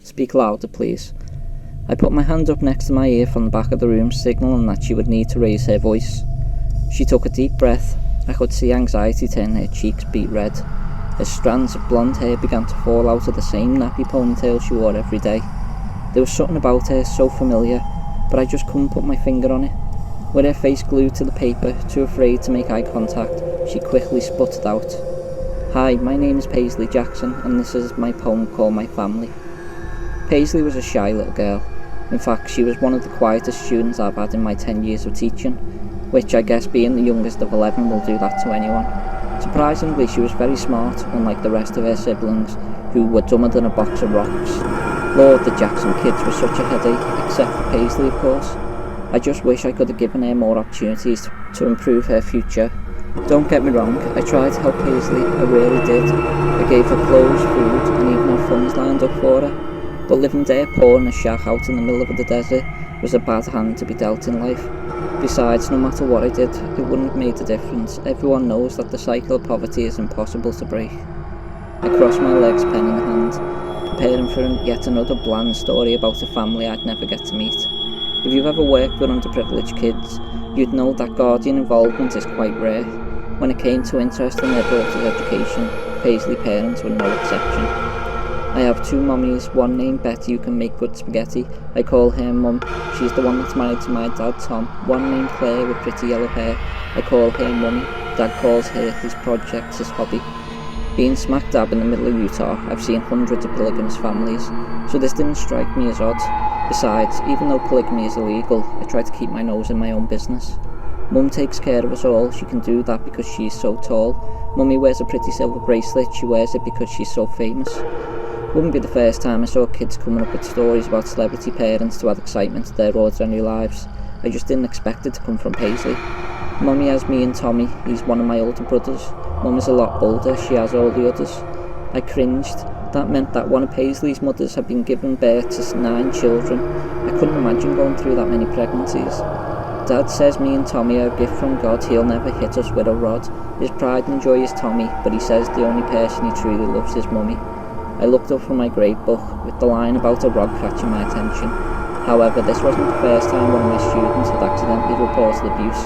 "Speak louder, please." I put my hand up next to my ear from the back of the room, signalling that she would need to raise her voice. She took a deep breath. I could see anxiety turn her cheeks beet red. Her strands of blonde hair began to fall out of the same nappy ponytail she wore every day. There was something about her so familiar, but I just couldn't put my finger on it. With her face glued to the paper, too afraid to make eye contact, she quickly sputtered out, "Hi, my name is Paisley Jackson, and this is my poem called My Family." Paisley was a shy little girl. In fact, she was one of the quietest students I've had in my 10 years of teaching, which I guess being the youngest of 11 will do that to anyone. Surprisingly, she was very smart, unlike the rest of her siblings, who were dumber than a box of rocks. Lord, the Jackson kids were such a headache, except for Paisley, of course. I just wish I could have given her more opportunities to improve her future. Don't get me wrong, I tried to help Paisley, I really did. I gave her clothes, food, and even had funds lined up for her. But living dirt poor in a shack out in the middle of the desert was a bad hand to be dealt in life. Besides, no matter what I did, it wouldn't have made a difference. Everyone knows that the cycle of poverty is impossible to break. I crossed my legs, pen in hand, preparing for yet another bland story about a family I'd never get to meet. If you've ever worked with underprivileged kids, you'd know that guardian involvement is quite rare. When it came to interest in their daughter's education, Paisley parents were no exception. I have two mummies, one named Betty who can make good spaghetti. I call her Mum. She's the one that's married to my dad Tom. One named Claire with pretty yellow hair. I call her Mummy. Dad calls her his project, his hobby. Being smack dab in the middle of Utah, I've seen hundreds of polygamous families, so this didn't strike me as odd. Besides, even though polygamy is illegal, I try to keep my nose in my own business. Mum takes care of us all. She can do that because she's so tall. Mummy wears a pretty silver bracelet. She wears it because she's so famous. Wouldn't be the first time I saw kids coming up with stories about celebrity parents to add excitement to their ordinary lives. I just didn't expect it to come from Paisley. Mummy has me and Tommy. He's one of my older brothers. Mum is a lot older. She has all the others. I cringed. That meant that one of Paisley's mothers had been giving birth to 9 children. I couldn't imagine going through that many pregnancies. Dad says me and Tommy are a gift from God. He'll never hit us with a rod. His pride and joy is Tommy, but he says the only person he truly loves is Mummy. I looked up from my grade book, with the line about a rod catching my attention. However, this wasn't the first time one of my students had accidentally reported abuse.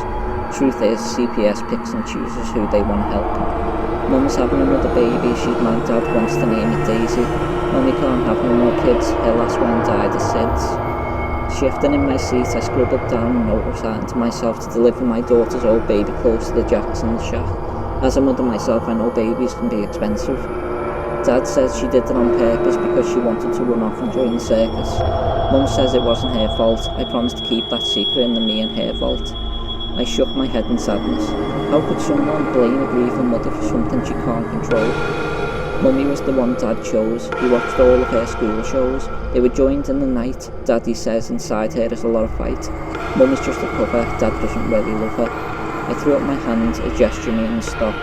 Truth is, CPS picks and chooses who they want to help. Mum is having another baby. My dad wants to name it Daisy. Mummy can't have no more kids. Her last one died of SIDS. Shifting in my seat, I scribbled down a note reciting to myself to deliver my daughter's old baby close to the Jackson shack. As a mother myself, I know babies can be expensive. Dad says she did it on purpose because she wanted to run off and join the circus. Mum says it wasn't her fault. I promised to keep that secret in the me and her vault. I shook my head in sadness. How could someone blame a grieving mother for something she can't control? Mummy was the one Dad chose. He watched all of her school shows. They were joined in the night. Daddy says inside her is a lot of fight. Mum is just a cover. Dad doesn't really love her. I threw up my hand, a gesture meaning stop.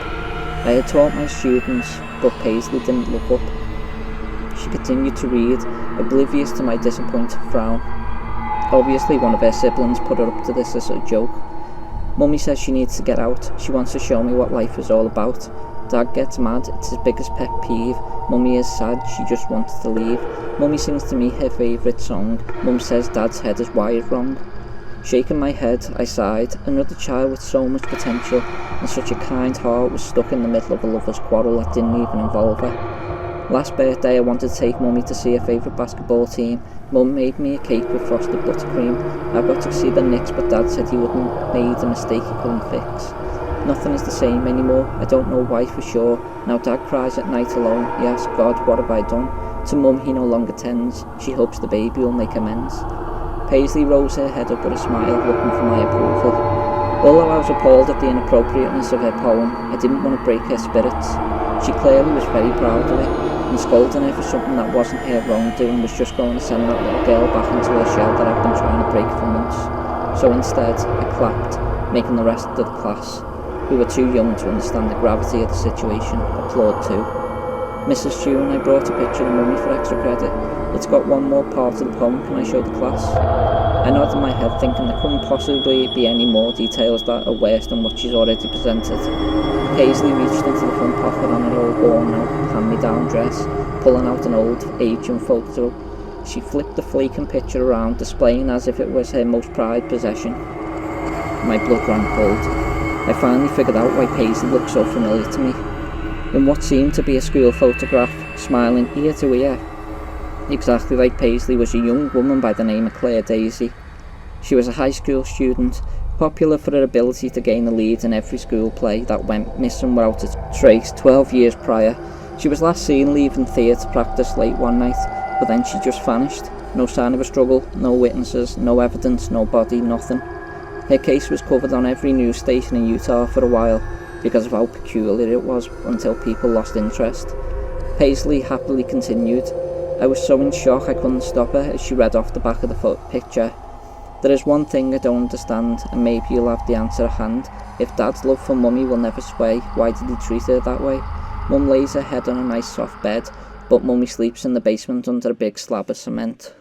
I had taught my students, but Paisley didn't look up. She continued to read, oblivious to my disappointed frown. Obviously, one of her siblings put her up to this as a joke. Mummy says she needs to get out. She wants to show me what life is all about. Dad gets mad. It's his biggest pet peeve. Mummy is sad. She just wanted to leave. Mummy sings to me her favourite song. Mum says Dad's head is wired wrong. Shaking my head, I sighed. Another child with so much potential and such a kind heart was stuck in the middle of a lover's quarrel that didn't even involve her. Last birthday I wanted to take Mummy to see her favourite basketball team. Mum made me a cake with frosted buttercream. I got to see the Knicks, but Dad said he wouldn't made a mistake he couldn't fix. Nothing is the same anymore. I don't know why for sure. Now Dad cries at night alone. He asks God, what have I done? To Mum he no longer tends. She hopes the baby will make amends. Paisley rose her head up with a smile, looking for my approval. Although I was appalled at the inappropriateness of her poem, I didn't want to break her spirits. She clearly was very proud of it, and scolding her for something that wasn't her wrongdoing was just going to send that little girl back into her shell that I've been trying to break for months. So instead, I clapped, making the rest of the class, who were too young to understand the gravity of the situation, applaud too. Mrs. June, I brought a picture of Mummy for extra credit. It's got one more part of the poem. Can I show the class? I nodded my head, thinking there couldn't possibly be any more details that are worse than what she's already presented. Paisley reached into the front pocket on her old worn-out hand-me-down dress, pulling out an old aging photo She flipped the flaking picture around, displaying as if it was her most prized possession. My blood ran cold. I finally figured out why Paisley looked so familiar to me. In what seemed to be a school photograph, smiling ear to ear, exactly like Paisley, was a young woman by the name of Claire Daisy. She was a high school student, popular for her ability to gain a lead in every school play that went missing without a trace 12 years prior. She was last seen leaving theatre practice late one night, but then she just vanished. No sign of a struggle, no witnesses, no evidence, no body, nothing. Her case was covered on every news station in Utah for a while because of how peculiar it was, until people lost interest. Paisley happily continued. I was so in shock I couldn't stop her as she read off the back of the picture. There is one thing I don't understand, and maybe you'll have the answer at hand. If Dad's love for Mummy will never sway, why did he treat her that way? Mum lays her head on a nice soft bed, but Mummy sleeps in the basement under a big slab of cement.